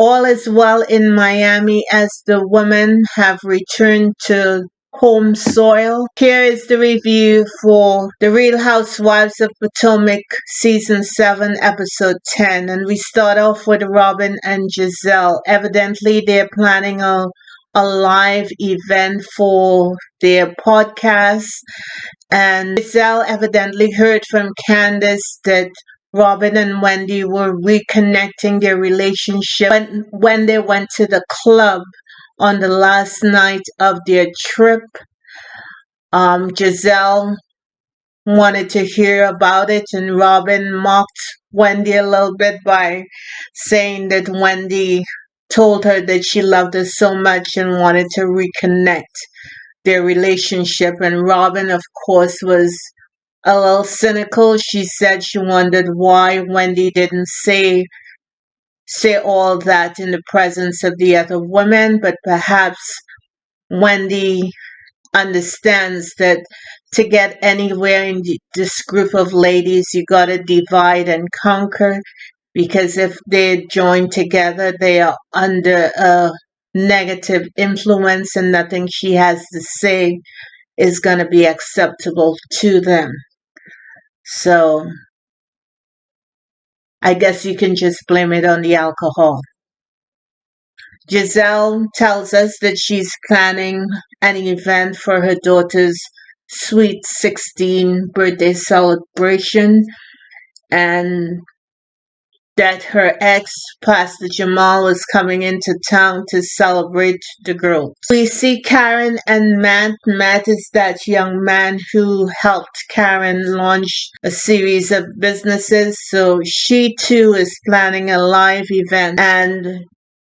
All is well in Miami as the women have returned to home soil. Here is the review for The Real Housewives of Potomac Season 7, Episode 10. And we start off with Robin and Giselle. Evidently, they're planning a live event for their podcast. And Giselle evidently heard from Candace that Robin and Wendy were reconnecting their relationship when they went to the club on the last night of their trip. Giselle wanted to hear about it, and Robin mocked Wendy a little bit by saying that Wendy told her that she loved her so much and wanted to reconnect their relationship. And Robin, of course, was a little cynical. She said she wondered why Wendy didn't say all that in the presence of the other women, but perhaps Wendy understands that to get anywhere in this group of ladies, you gotta divide and conquer, because if they join together, they are under a negative influence, and nothing she has to say is gonna be acceptable to them. So I guess you can just blame it on the alcohol. Giselle tells us that she's planning an event for her daughter's sweet 16 birthday celebration, and that her ex, Pastor Jamal, is coming into town to celebrate the girls. We see Karen and Matt. Matt is that young man who helped Karen launch a series of businesses, so she too is planning a live event, and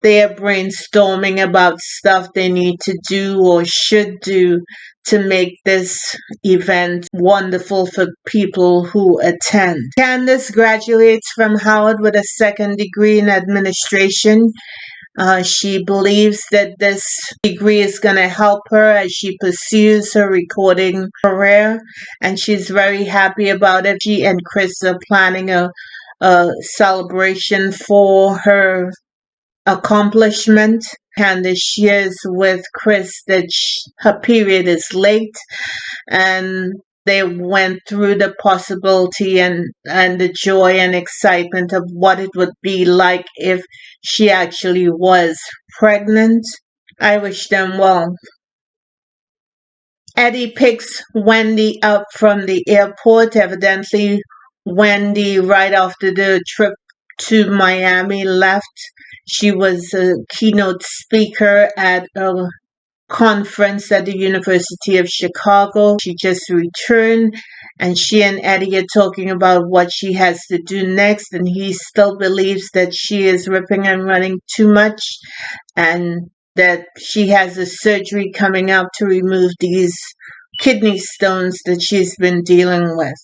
they're brainstorming about stuff they need to do or should do to make this event wonderful for people who attend. Candace graduates from Howard with a second degree in administration. She believes that this degree is going to help her as she pursues her recording career, and she's very happy about it. She and Chris are planning a celebration for her accomplishment. Candace shares with Chris that her period is late, and they went through the possibility and the joy and excitement of what it would be like if she actually was pregnant. I wish them well. Eddie picks Wendy up from the airport. Evidently, Wendy, right after the trip to Miami, left. She was a keynote speaker at a conference at the University of Chicago. She just returned, and she and Eddie are talking about what she has to do next, and he still believes that she is ripping and running too much, and that she has a surgery coming up to remove these kidney stones that she's been dealing with.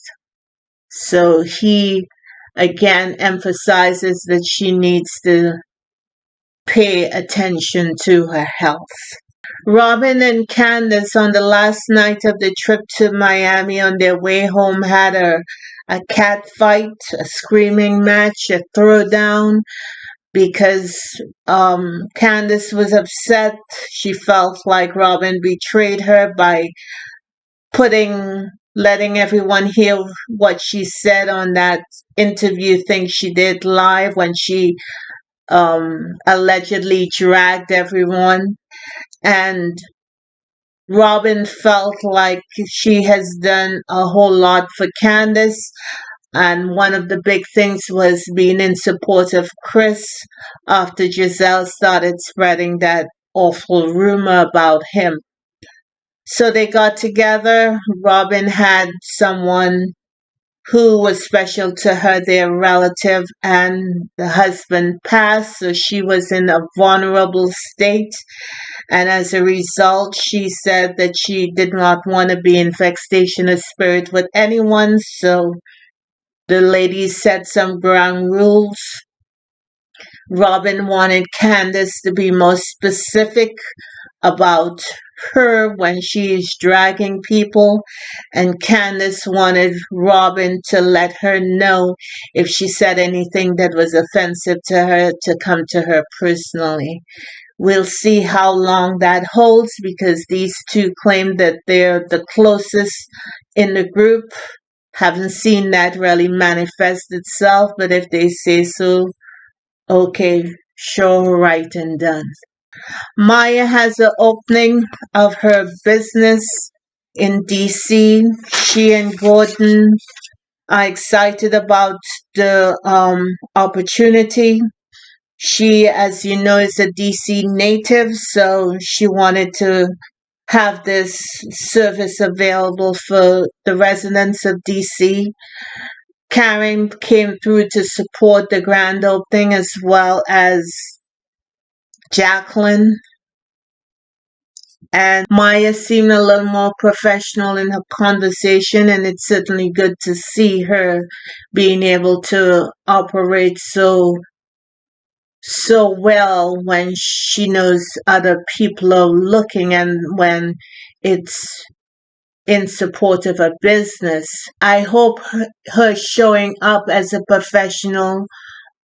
So he again emphasizes that she needs to pay attention to her health. Robin and Candace, on the last night of the trip to Miami, on their way home, had a cat fight, a screaming match, a throwdown, because Candace was upset. She felt like Robin betrayed her by letting everyone hear what she said on that interview thing she did live when she allegedly dragged everyone. And Robin felt like she has done a whole lot for Candace, and one of the big things was being in support of Chris after Giselle started spreading that awful rumor about him. So they got together. Robin had someone who was special to her, their relative, and the husband passed, so she was in a vulnerable state. And as a result, she said that she did not want to be in vexation of spirit with anyone, so the ladies set some ground rules. Robin wanted Candace to be more specific about her when she is dragging people, and Candace wanted Robin to let her know if she said anything that was offensive to her to come to her personally. We'll see how long that holds because these two claim that they're the closest in the group. Haven't seen that really manifest itself, but if they say so, okay, sure, right and done. Maya has an opening of her business in DC. She and Gordon are excited about the opportunity. She, as you know, is a DC native, so she wanted to have this service available for the residents of DC. Karen came through to support the grand opening as well as Jacqueline. And Maya seemed a little more professional in her conversation, and it's certainly good to see her being able to operate so well when she knows other people are looking and when it's in support of a business. I hope her showing up as a professional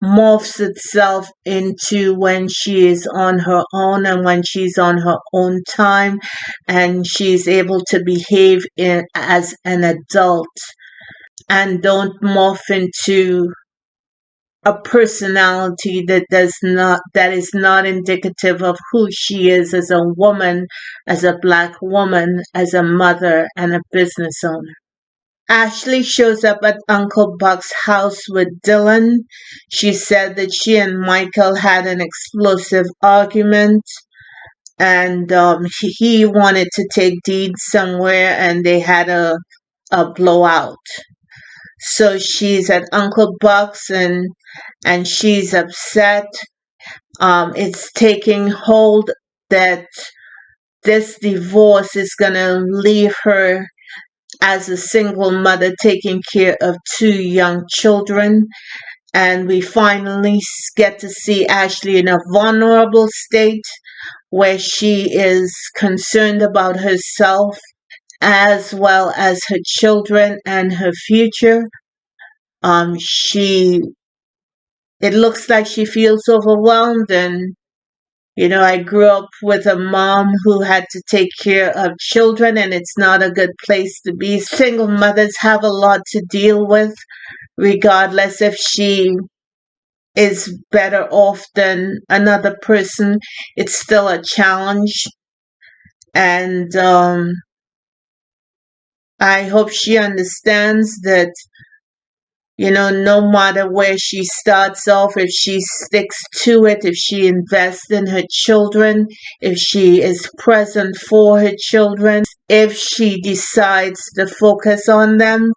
morphs itself into when she is on her own and when she's on her own time and she's able to behave as an adult and don't morph into a personality that is not indicative of who she is as a woman, as a black woman, as a mother and a business owner. Ashley shows up at Uncle Buck's house with Dylan. She said that she and Michael had an explosive argument and he wanted to take Deed somewhere and they had a blowout. So she's at Uncle Buck's and she's upset. It's taking hold that this divorce is gonna leave her as a single mother taking care of two young children. And we finally get to see Ashley in a vulnerable state where she is concerned about herself as well as her children and her future. She it looks like she feels overwhelmed and I grew up with a mom who had to take care of children, and it's not a good place to be. Single mothers have a lot to deal with, regardless if she is better off than another person. It's still a challenge, and I hope she understands that no matter where she starts off, if she sticks to it, if she invests in her children, if she is present for her children, if she decides to focus on them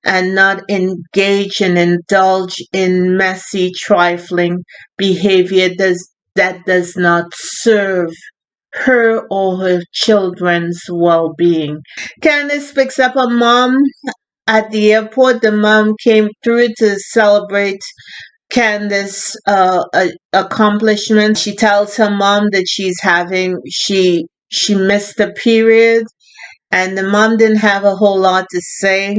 and not engage and indulge in messy, trifling behavior that does not serve her or her children's well-being. Candace picks up her mom at the airport. The mom came through to celebrate Candace's accomplishment. She tells her mom that she missed a period, and the mom didn't have a whole lot to say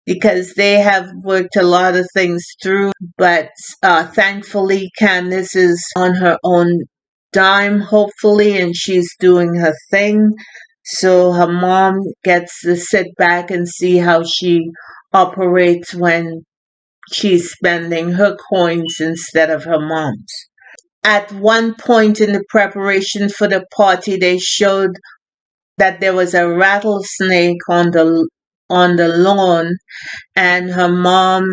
because they have worked a lot of things through. But thankfully, Candace is on her own dime, hopefully, and she's doing her thing. So her mom gets to sit back and see how she operates when she's spending her coins instead of her mom's. At one point in the preparation for the party, they showed that there was a rattlesnake on the lawn, and her mom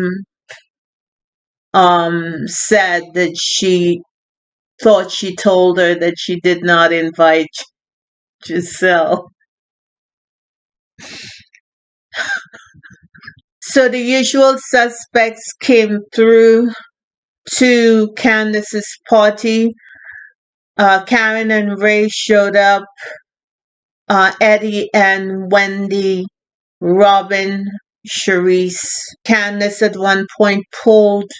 said that she thought she told her that she did not invite Giselle. So the usual suspects came through to Candace's party. Karen and Ray showed up. Eddie and Wendy, Robin, Charisse. Candace at one point pulled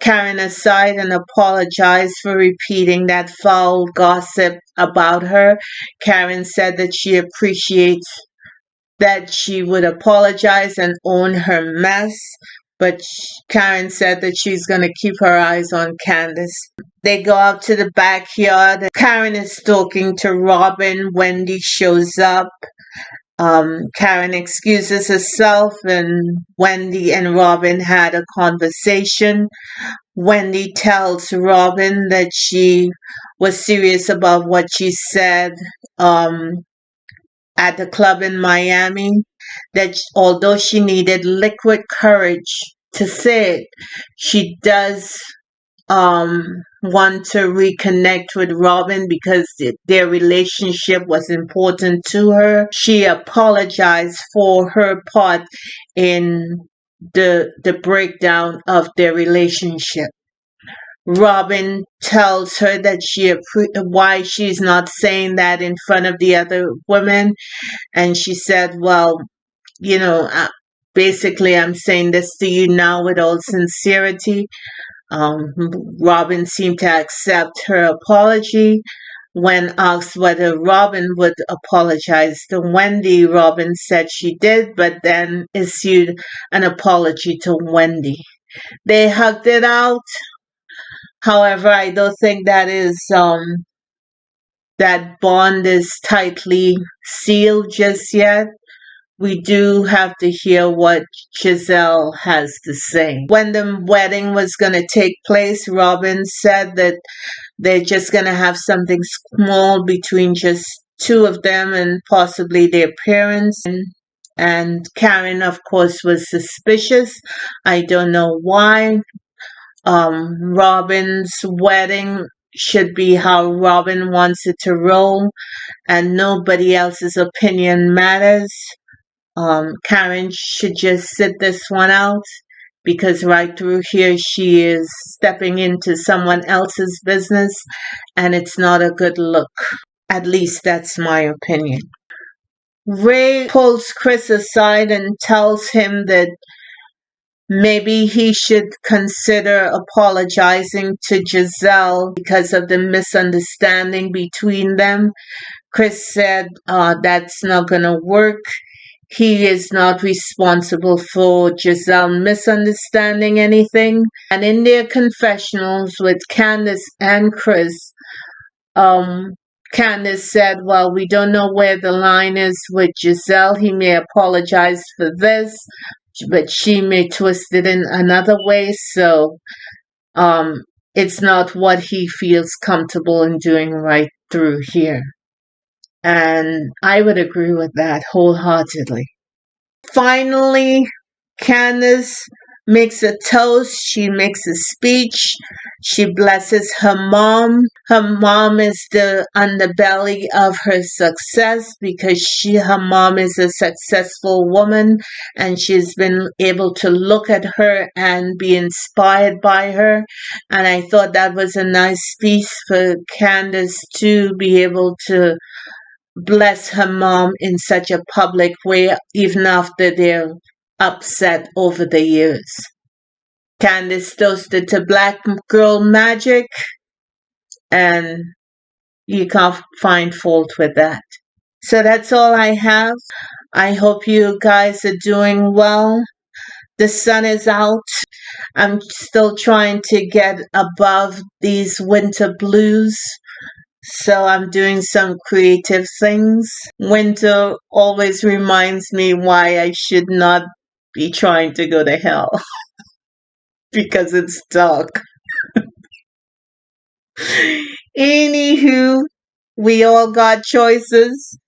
Karen aside and apologized for repeating that foul gossip about her. Karen said that she appreciates that she would apologize and own her mess, but Karen said that she's going to keep her eyes on Candace. They go out to the backyard. Karen is talking to Robin. Wendy shows up. Karen excuses herself, and Wendy and Robin had a conversation. Wendy tells Robin that she was serious about what she said at the club in Miami, that although she needed liquid courage to say it, she does want to reconnect with Robin because their relationship was important to her. She apologized for her part in the breakdown of their relationship. Robin tells her that why she's not saying that in front of the other women, and she said, "Well, you know, basically, I'm saying this to you now with all sincerity." Robin seemed to accept her apology. When asked whether Robin would apologize to Wendy, Robin said she did, but then issued an apology to Wendy. They hugged it out. However, I don't think that bond is tightly sealed just yet. We do have to hear what Giselle has to say. When the wedding was going to take place, Robin said that they're just going to have something small between just two of them and possibly their parents. And Karen, of course, was suspicious. I don't know why. Robin's wedding should be how Robin wants it to roll, and nobody else's opinion matters. Karen should just sit this one out because right through here she is stepping into someone else's business and it's not a good look. At least that's my opinion. Ray pulls Chris aside and tells him that maybe he should consider apologizing to Giselle because of the misunderstanding between them. Chris said that's not going to work. He is not responsible for Giselle misunderstanding anything. And in their confessionals with Candace and Chris, Candace said, well, we don't know where the line is with Giselle. He may apologize for this, but she may twist it in another way. So it's not what he feels comfortable in doing right through here. And I would agree with that wholeheartedly. Finally, Candace makes a toast. She makes a speech. She blesses her mom. Her mom is the underbelly of her success because her mom is a successful woman and she's been able to look at her and be inspired by her. And I thought that was a nice piece for Candace to be able to bless her mom in such a public way, even after they're upset over the years. Candace toasted to Black Girl Magic, and you can't find fault with that. So that's all I have. I hope you guys are doing well. The sun is out. I'm still trying to get above these winter blues. So I'm doing some creative things. Winter always reminds me why I should not be trying to go to hell because it's dark. Anywho, we all got choices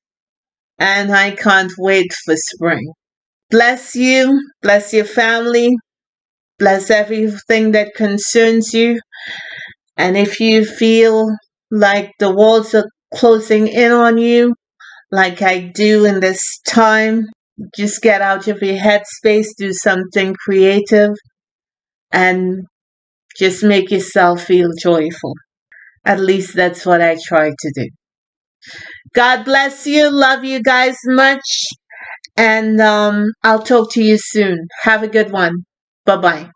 and I can't wait for spring. Bless you, bless your family, bless everything that concerns you. And if you feel like the walls are closing in on you, like I do in this time, just get out of your headspace, do something creative, and just make yourself feel joyful. At least that's what I try to do. God bless you. Love you guys much. And I'll talk to you soon. Have a good one. Bye bye.